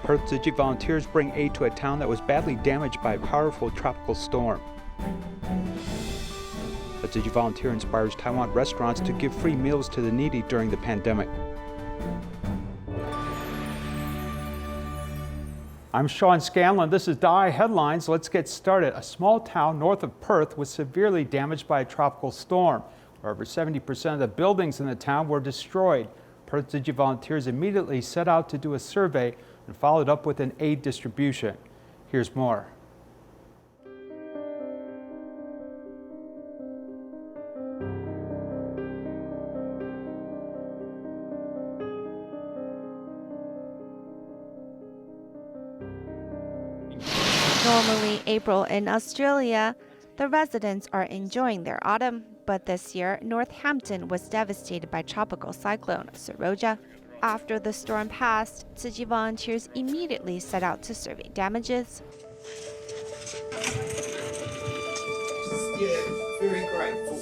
Perth Tzu Chi volunteers bring aid to a town that was badly damaged by a powerful tropical storm. A Tzu Chi volunteer inspires Taiwan restaurants to give free meals to the needy during the pandemic. I'm Sean Scanlan. This is DaAi Headlines. Let's get started. A small town north of Perth was severely damaged by a tropical storm, where over 70% of the buildings in the town were destroyed. Perth Tzu Chi volunteers immediately set out to do a survey and followed up with an aid distribution. Here's more. Normally April in Australia, the residents are enjoying their autumn, but this year Northampton was devastated by tropical cyclone Saroja. After the storm passed, Tzu Chi volunteers immediately set out to survey damages. Yeah, very grateful.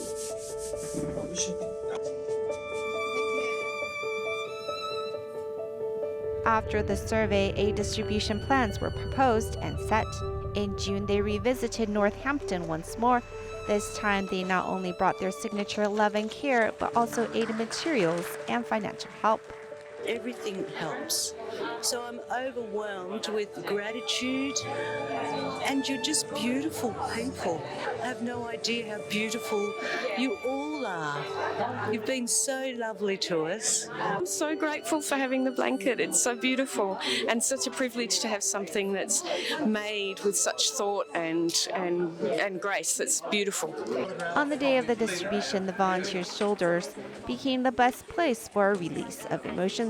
After the survey, aid distribution plans were proposed and set. In June, they revisited Northampton once more. This time, they not only brought their signature love and care, but also aid materials and financial help. Everything helps. So I'm overwhelmed with gratitude, and you're just beautiful people. I have no idea how beautiful you all are. You've been so lovely to us. I'm so grateful for having the blanket. It's so beautiful and such a privilege to have something that's made with such thought and grace. That's beautiful. On the day of the distribution, the volunteers' shoulders became the best place for a release of emotions.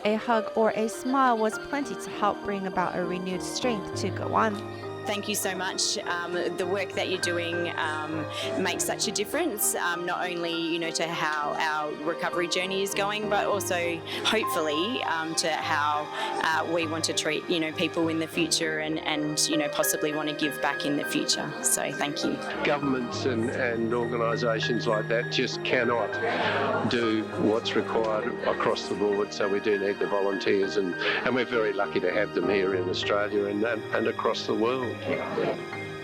A hug or a smile was plenty to help bring about a renewed strength to go on. Thank you so much. The work that you're doing makes such a difference, not only to how our recovery journey is going, but also hopefully to how we want to treat people in the future and possibly want to give back in the future. So thank you. Governments and organisations like that just cannot do what's required across the board, so we do need the volunteers, and we're very lucky to have them here in Australia and across the world.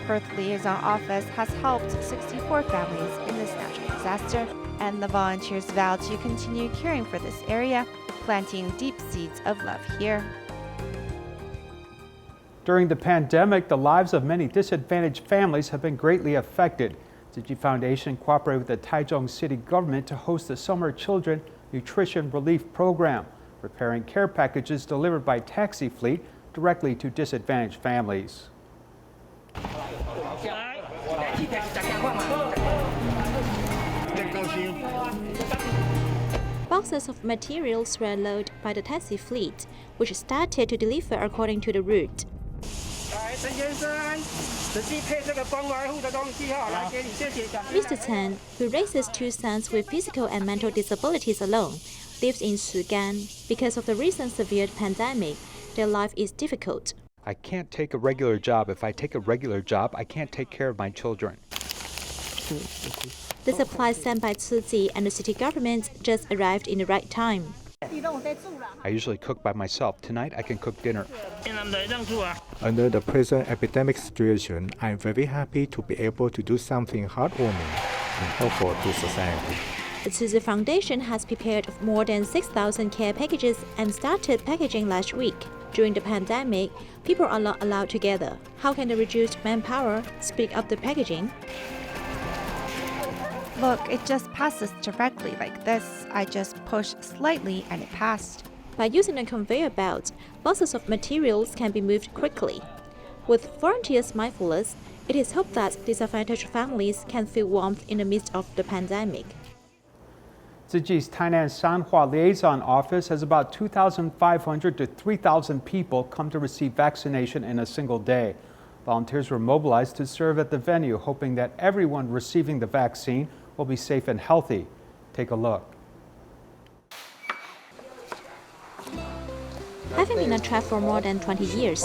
Perth Liaison Office has helped 64 families in this natural disaster, and the volunteers vow to continue caring for this area, planting deep seeds of love here. During the pandemic, the lives of many disadvantaged families have been greatly affected. Tzu Chi Foundation cooperated with the Taichung City Government to host the Summer Children Nutrition Relief Program, preparing care packages delivered by taxi fleet directly to disadvantaged families. Boxes of materials were loaded by the taxi fleet, which started to deliver according to the route. Mr. Chen, who raises two sons with physical and mental disabilities alone, lives in Sugan. Because of the recent severe pandemic, their life is difficult. I can't take a regular job. If I take a regular job, I can't take care of my children. The supplies sent by Tzu Chi and the city government just arrived in the right time. I usually cook by myself. Tonight, I can cook dinner. Under the present epidemic situation, I'm very happy to be able to do something heartwarming and helpful to society. The Tzu Chi Foundation has prepared more than 6,000 care packages and started packaging last week. During the pandemic, people are not allowed together. How can the reduced manpower speed up the packaging? Look, it just passes directly like this. I just push slightly and it passed. By using a conveyor belt, boxes of materials can be moved quickly. With volunteers' mindfulness, it is hoped that disadvantaged families can feel warmth in the midst of the pandemic. Tzu Chi's Tainan Shanhua Liaison Office has about 2,500 to 3,000 people come to receive vaccination in a single day. Volunteers were mobilized to serve at the venue, hoping that everyone receiving the vaccine will be safe and healthy. Take a look. Having been a chef for more than 20 years,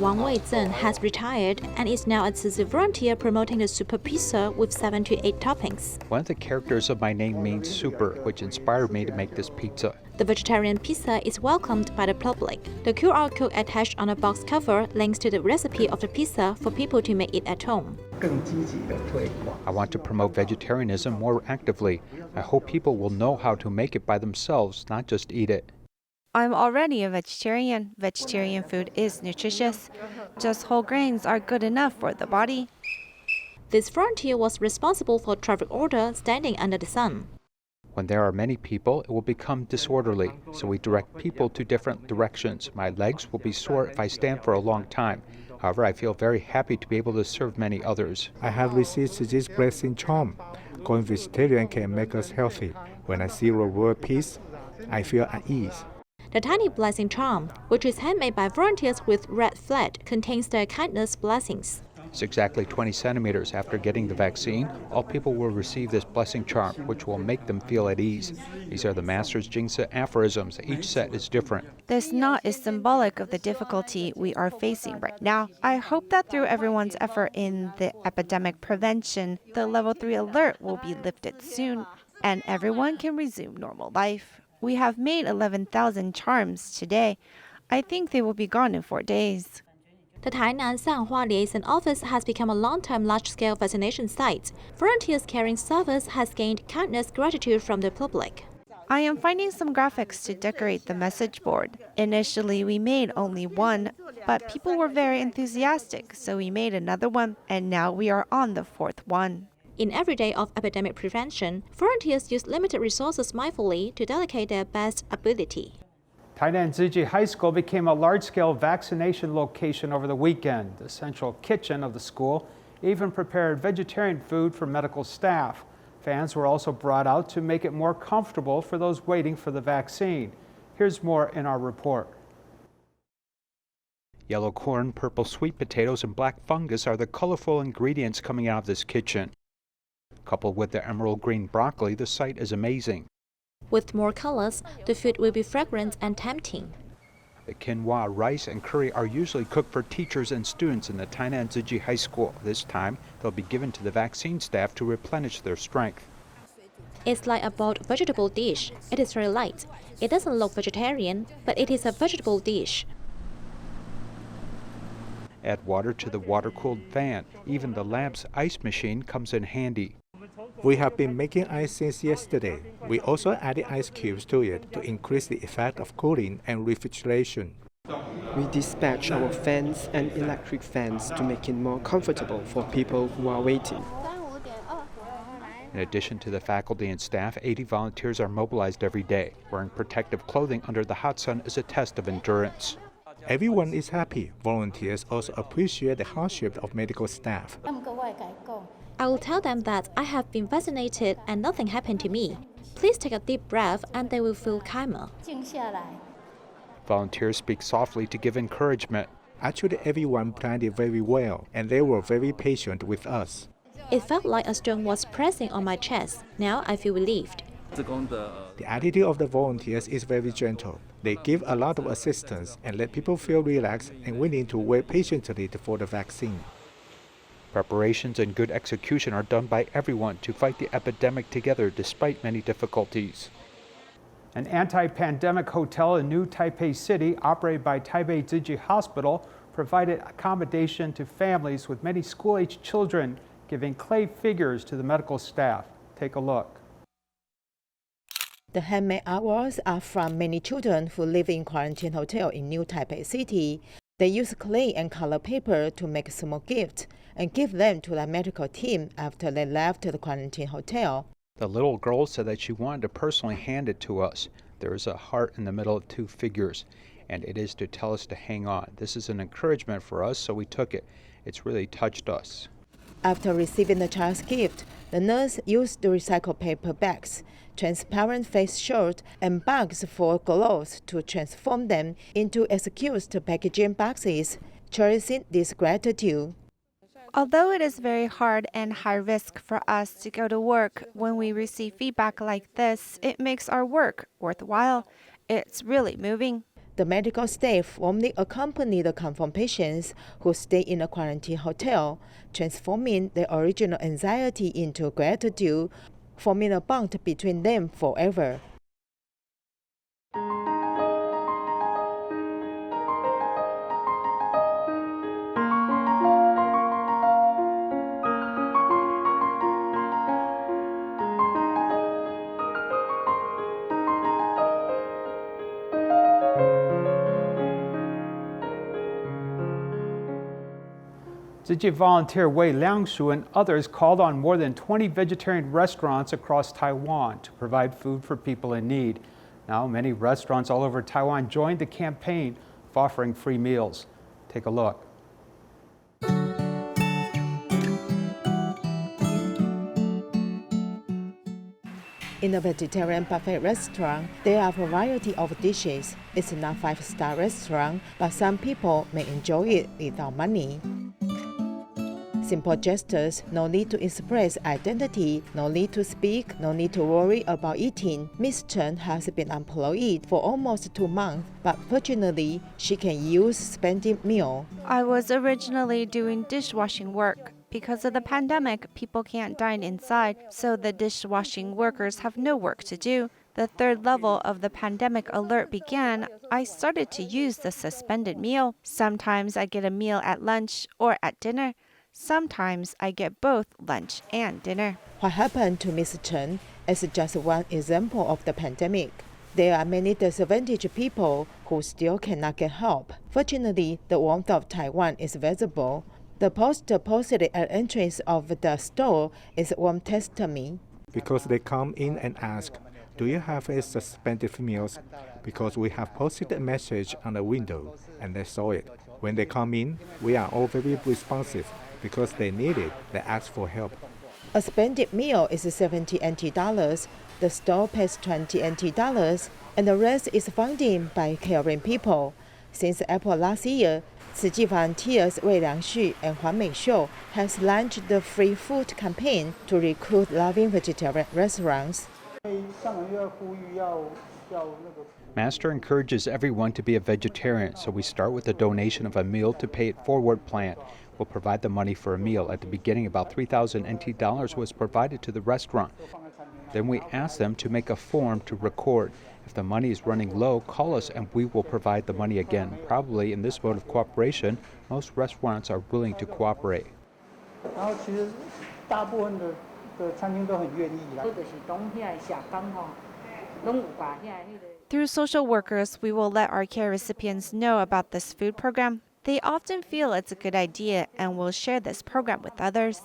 Wang Weizhen has retired and is now a Tzu Chi volunteer promoting the super pizza with 7 to 8 toppings. One of the characters of my name means super, which inspired me to make this pizza. The vegetarian pizza is welcomed by the public. The QR code attached on the box cover links to the recipe of the pizza for people to make it at home. I want to promote vegetarianism more actively. I hope people will know how to make it by themselves, not just eat it. I'm already a vegetarian. Vegetarian food is nutritious. Just whole grains are good enough for the body. This volunteer was responsible for traffic order standing under the sun. When there are many people, it will become disorderly, so we direct people to different directions. My legs will be sore if I stand for a long time. However, I feel very happy to be able to serve many others. I have received this blessing charm. Going vegetarian can make us healthy. When I see the word peace, I feel at ease. The tiny blessing charm, which is handmade by volunteers with red flag, contains their kindness blessings. It's exactly 20 centimeters after getting the vaccine. All people will receive this blessing charm, which will make them feel at ease. These are the Master's Jingsa aphorisms. Each set is different. This knot is symbolic of the difficulty we are facing right now. I hope that through everyone's effort in the epidemic prevention, the level 3 alert will be lifted soon, and everyone can resume normal life. We have made 11,000 charms today. I think they will be gone in 4 days. The Tainan Sanhua Liaison Office has become a long-term large-scale vaccination site. Volunteers carrying service has gained countless gratitude from the public. I am finding some graphics to decorate the message board. Initially, we made only one, but people were very enthusiastic, so we made another one, and now we are on the 4th one. In every day of epidemic prevention, volunteers use limited resources mindfully to dedicate their best ability. Tainan Tzu Chi High School became a large-scale vaccination location over the weekend. The central kitchen of the school even prepared vegetarian food for medical staff. Fans were also brought out to make it more comfortable for those waiting for the vaccine. Here's more in our report. Yellow corn, purple sweet potatoes, and black fungus are the colorful ingredients coming out of this kitchen. Coupled with the emerald green broccoli, the sight is amazing. With more colors, the food will be fragrant and tempting. The quinoa, rice, and curry are usually cooked for teachers and students in the Tainan Tzu Chi High School. This time, they'll be given to the vaccine staff to replenish their strength. It's like a boiled vegetable dish. It is very light. It doesn't look vegetarian, but it is a vegetable dish. Add water to the water-cooled fan. Even the lab's ice machine comes in handy. We have been making ice since yesterday. We also added ice cubes to it to increase the effect of cooling and refrigeration. We dispatch our fans and electric fans to make it more comfortable for people who are waiting. In addition to the faculty and staff, 80 volunteers are mobilized every day. Wearing protective clothing under the hot sun is a test of endurance. Everyone is happy. Volunteers also appreciate the hardship of medical staff. I will tell them that I have been vaccinated and nothing happened to me. Please take a deep breath and they will feel calmer. Volunteers speak softly to give encouragement. Actually, everyone planned it very well, and they were very patient with us. It felt like a stone was pressing on my chest. Now I feel relieved. The attitude of the volunteers is very gentle. They give a lot of assistance and let people feel relaxed and willing to wait patiently for the vaccine. Preparations and good execution are done by everyone to fight the epidemic together despite many difficulties. An anti-pandemic hotel in New Taipei City, operated by Taipei Tzu Chi Hospital, provided accommodation to families with many school-aged children, giving clay figures to the medical staff. Take a look. The handmade artworks are from many children who live in quarantine hotel in New Taipei City. They use clay and color paper to make small gifts and give them to the medical team after they left the quarantine hotel. The little girl said that she wanted to personally hand it to us. There is a heart in the middle of 2 figures, and it is to tell us to hang on. This is an encouragement for us, so we took it. It's really touched us. After receiving the child's gift, the nurse used the recycled paper bags, transparent face shield, and bags for gloves to transform them into excused packaging boxes, cherishing this gratitude. Although it is very hard and high risk for us to go to work, when we receive feedback like this, it makes our work worthwhile. It's really moving. The medical staff warmly accompany the confirmed patients who stay in a quarantine hotel, transforming their original anxiety into gratitude, forming a bond between them forever. Tzu Chi volunteer Wei Liangshu and others called on more than 20 vegetarian restaurants across Taiwan to provide food for people in need. Now, many restaurants all over Taiwan joined the campaign of offering free meals. Take a look. In a vegetarian buffet restaurant, there are a variety of dishes. It's not a five-star restaurant, but some people may enjoy it without money. Simple gestures, no need to express identity, no need to speak, no need to worry about eating. Miss Chen has been employed for almost 2 months, but fortunately, she can use spending meal. I was originally doing dishwashing work. Because of the pandemic, people can't dine inside, so the dishwashing workers have no work to do. The third level of the pandemic alert began. I started to use the suspended meal. Sometimes I get a meal at lunch or at dinner. Sometimes I get both lunch and dinner. What happened to Miss Chen is just one example of the pandemic. There are many disadvantaged people who still cannot get help. Fortunately, the warmth of Taiwan is visible. The poster posted at the entrance of the store is warm testimony. Because they come in and ask, do you have a suspended meals? Because we have posted a message on the window and they saw it. When they come in, we are all very responsive. Because they need it, they ask for help. A suspended meal is 70 NT dollars. The store pays 20 NT dollars, and the rest is funded by caring people. Since April last year, Tzu Chi volunteers Wei Liangshu and Huan Meixiu has launched the free food campaign to recruit loving vegetarian restaurants. Master encourages everyone to be a vegetarian, so we start with a donation of a meal to pay it forward plan. We'll provide the money for a meal. At the beginning, about 3,000 NT dollars was provided to the restaurant. Then we ask them to make a form to record. If the money is running low, call us and we will provide the money again. Probably in this mode of cooperation, most restaurants are willing to cooperate. Through social workers, we will let our care recipients know about this food program. They often feel it's a good idea and will share this program with others.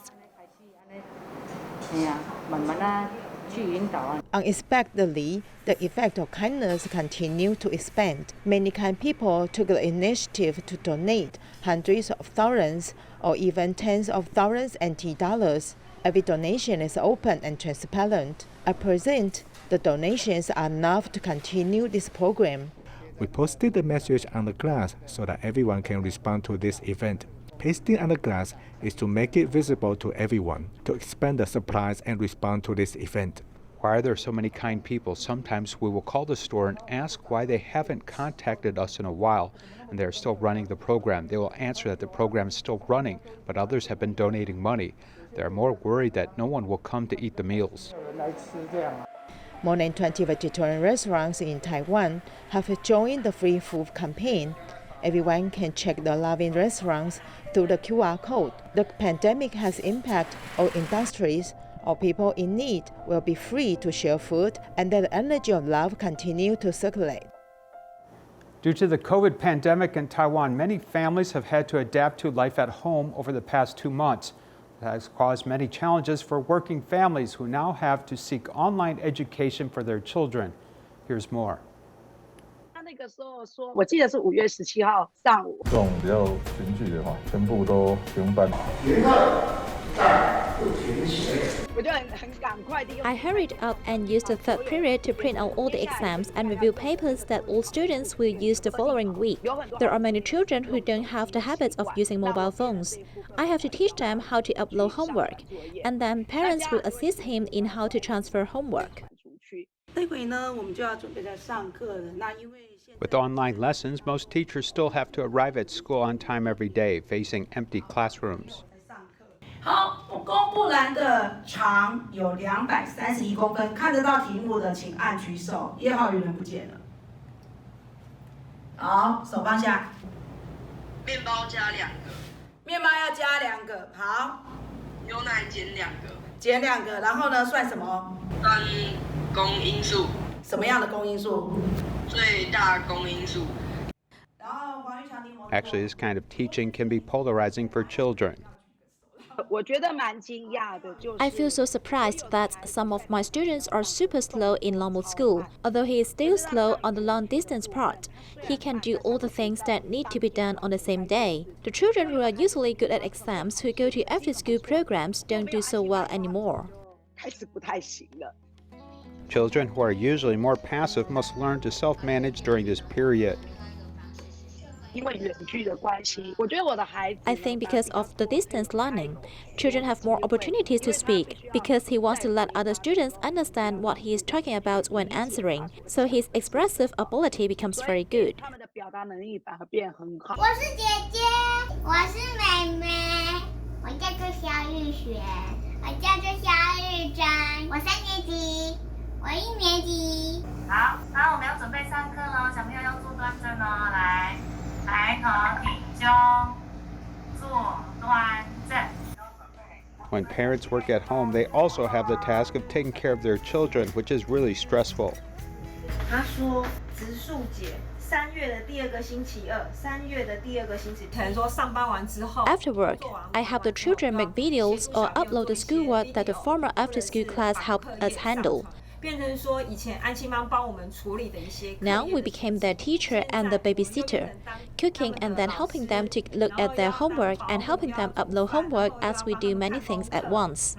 Unexpectedly, the effect of kindness continued to expand. Many kind people took the initiative to donate hundreds of thousands or even tens of thousands NT dollars. Every donation is open and transparent. At present, the donations are enough to continue this program. We posted the message on the glass so that everyone can respond to this event. Pasting on the glass is to make it visible to everyone, to expand the supplies and respond to this event. Why are there so many kind people? Sometimes we will call the store and ask why they haven't contacted us in a while, and they're still running the program. They will answer that the program is still running, but others have been donating money. They are more worried that no one will come to eat the meals. More than 20 vegetarian restaurants in Taiwan have joined the free food campaign. Everyone can check the loving restaurants through the QR code. The pandemic has impacted all industries. All people in need will be free to share food, and the energy of love continue to circulate. Due to the COVID pandemic in Taiwan, many families have had to adapt to life at home over the past 2 months. It has caused many challenges for working families who now have to seek online education for their children. Here's more. I hurried up and used the third period to print out all the exams and review papers that all students will use the following week. There are many children who don't have the habit of using mobile phones. I have to teach them how to upload homework, and then parents will assist him in how to transfer homework. With online lessons, most teachers still have to arrive at school on time every day, facing empty classrooms. 好，我公布栏的长有231公分，看得到题目的请按举手。1号有人不见了。好，手放下。面包加2个。面包要加2个，好。牛奶减2个。减2个，然后呢算什么？算公因数。什么样的公因数？最大公因数。 Actually, this kind of teaching can be polarizing for children. I feel so surprised that some of my students are super slow in normal school. Although he is still slow on the long distance part, he can do all the things that need to be done on the same day. The children who are usually good at exams who go to after-school programs don't do so well anymore. Children who are usually more passive must learn to self-manage during this period. I think because of the distance learning, children have more opportunities to speak because he wants to let other students understand what he is talking about when answering, so his expressive ability becomes very good. 我是姐姐，我是妹妹，我叫做小雨璇，我叫做小雨珍，我3年级，我1年级。好，我们要准备上课了，小朋友要坐端正哦，来。 抬头挺胸，坐端正。 When parents work at home, they also have the task of taking care of their children, which is really stressful. 他说植树节3月的第2个星期二，3月的第2个星期，可能说上班完之后。 After work, I help the children make videos or upload the schoolwork that the former after-school class helped us handle. Now we became their teacher and the babysitter, cooking and then helping them to look at their homework and helping them upload homework as we do many things at once.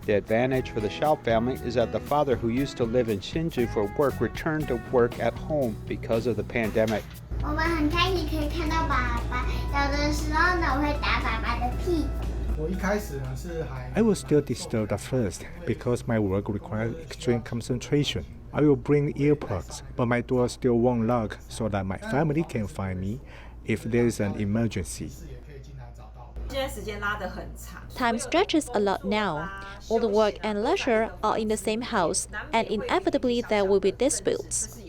The advantage for the Xiao family is that the father who used to live in Hsinchu for work returned to work at home because of the pandemic. 我们很开心可以看到爸爸，有的时候呢，我会打爸爸的屁股。 I was still disturbed at first because my work required extreme concentration. I will bring earplugs, but my door still won't lock so that my family can find me if there is an emergency. Time stretches a lot now. All the work and leisure are in the same house, and inevitably there will be disputes.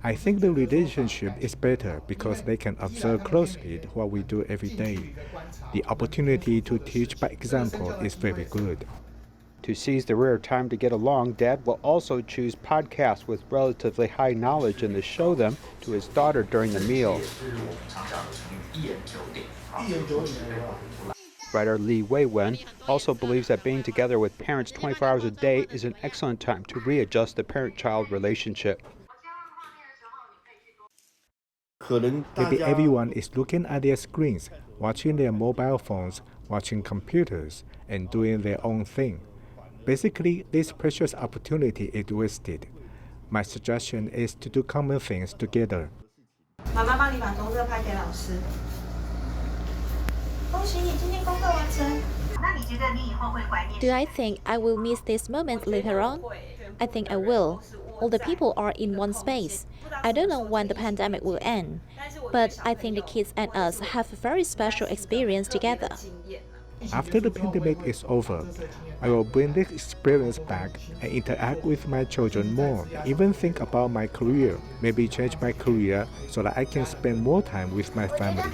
I think the relationship is better because they can observe closely what we do every day. The opportunity to teach by example is very good. To seize the rare time to get along, Dad will also choose podcasts with relatively high knowledge and to show them to his daughter during the meal. Writer Li Weiwen also believes that being together with parents 24 hours a day is an excellent time to readjust the parent-child relationship. Maybe everyone is looking at their screens, watching their mobile phones, watching computers, and doing their own thing. Basically, this precious opportunity is wasted. My suggestion is to do common things together. 妈妈帮你把红色拍给老师。恭喜你今天功课完成。那你觉得你以后会怀念？ Do I think I will miss this moment later on? I think I will. All the people are in one space. I don't know when the pandemic will end, but I think the kids and us have a very special experience together. After the pandemic is over, I will bring this experience back and interact with my children more. Even think about my career, maybe change my career so that I can spend more time with my family.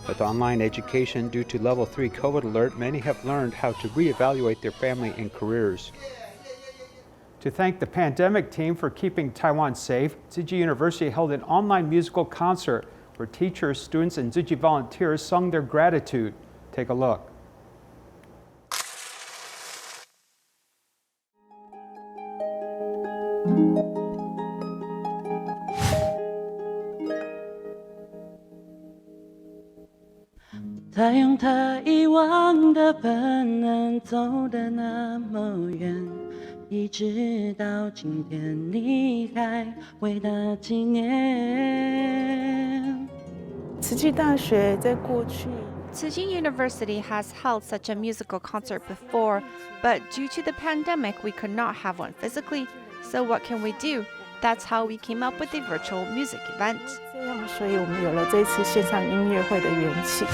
With online education due to level 3 COVID alert, many have learned how to reevaluate their family and careers. To thank the pandemic team for keeping Taiwan safe, Tzu Chi University held an online musical concert where teachers, students, and Tzu Chi volunteers sung their gratitude. Take a look.他用他遗忘的本能走得那么远，一直到今天离开，为他纪念。慈济大学在过去。 Tzu Chi University has held such a musical concert before, but due to the pandemic, we could not have one physically, So what can we do? That's how we came up with a virtual music event. 这样，所以我们有了这次线上音乐会的缘起。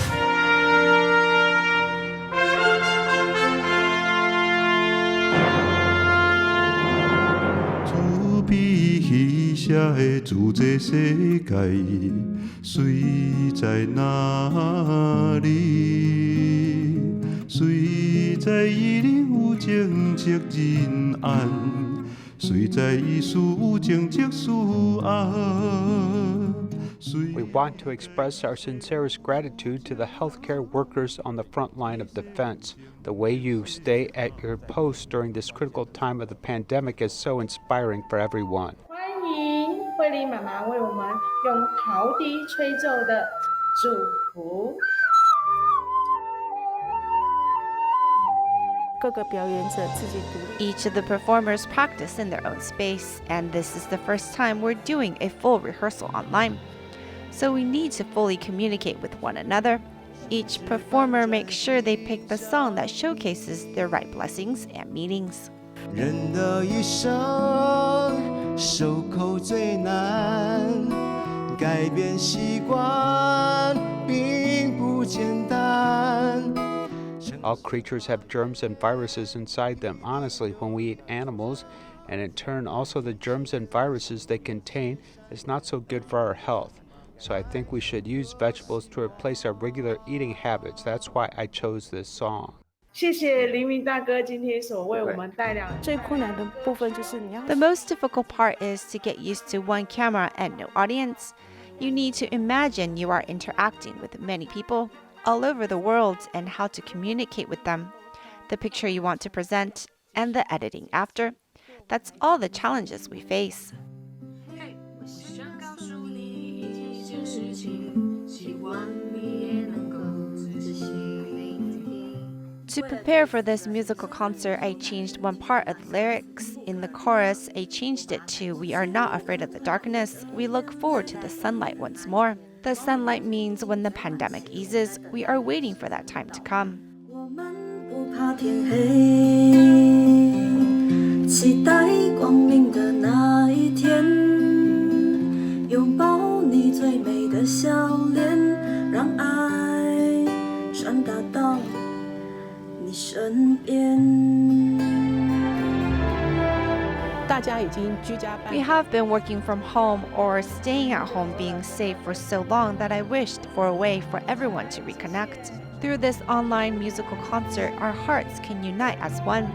笔下的自这世界，谁在哪里？谁在伊里有情切人安？谁在伊事情切事安？ We want to express our sincerest gratitude to the healthcare workers on the front line of defense. The way you stay at your post during this critical time of the pandemic is so inspiring for everyone. 欢迎慧玲妈妈为我们用陶笛吹奏的祝福。各个表演者自己独立。 Each of the performers practice in their own space, and this is the first time we're doing a full rehearsal online. So we need to fully communicate with one another. Each performer makes sure they pick the song that showcases their right blessings and meanings. 人的一生守口最难，改变习惯并不简单。 All creatures have germs and viruses inside them. Honestly, when we eat animals, and in turn also the germs and viruses they contain, is not so good for our health. So I think we should use vegetables to replace our regular eating habits. That's why I chose this song. 谢谢黎明大哥今天所为我们带来。最困难的部分就是你要。The most difficult part is to get used to one camera and no audience. You need to imagine you are interacting with many people all over the world and how to communicate with them, the picture you want to present, and the editing after. That's all the challenges we face. To prepare for this musical concert, I changed one part of the lyrics. In the chorus, I changed it to "We are not afraid of the darkness. We look forward to the sunlight once more." The sunlight means when the pandemic eases, we are waiting for that time to come. 我们不怕天黑，期待光明的那一天，拥抱你最美的笑脸，让爱传达到你身边。 We have been working from home or staying at home being safe for so long that I wished for a way for everyone to reconnect. Through this online musical concert, our hearts can unite as one.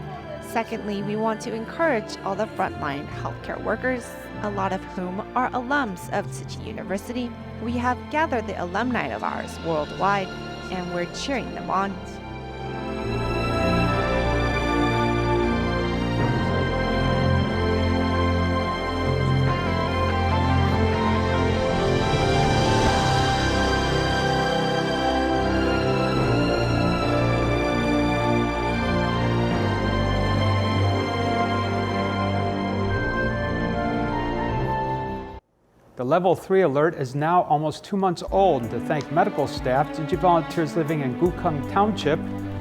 Secondly, we want to encourage all the frontline healthcare workers, a lot of whom are alums of Tzu Chi University. We have gathered the alumni of ours worldwide, and we're cheering them on. The Level 3 alert is now almost 2 months old. To thank medical staff, Tzu Chi volunteers living in Gukeng Township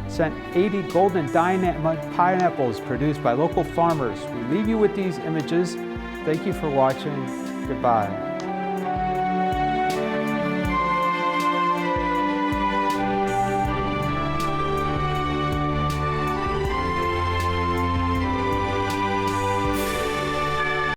sent 80 golden diamond pineapples produced by local farmers. We leave you with these images. Thank you for watching. Goodbye.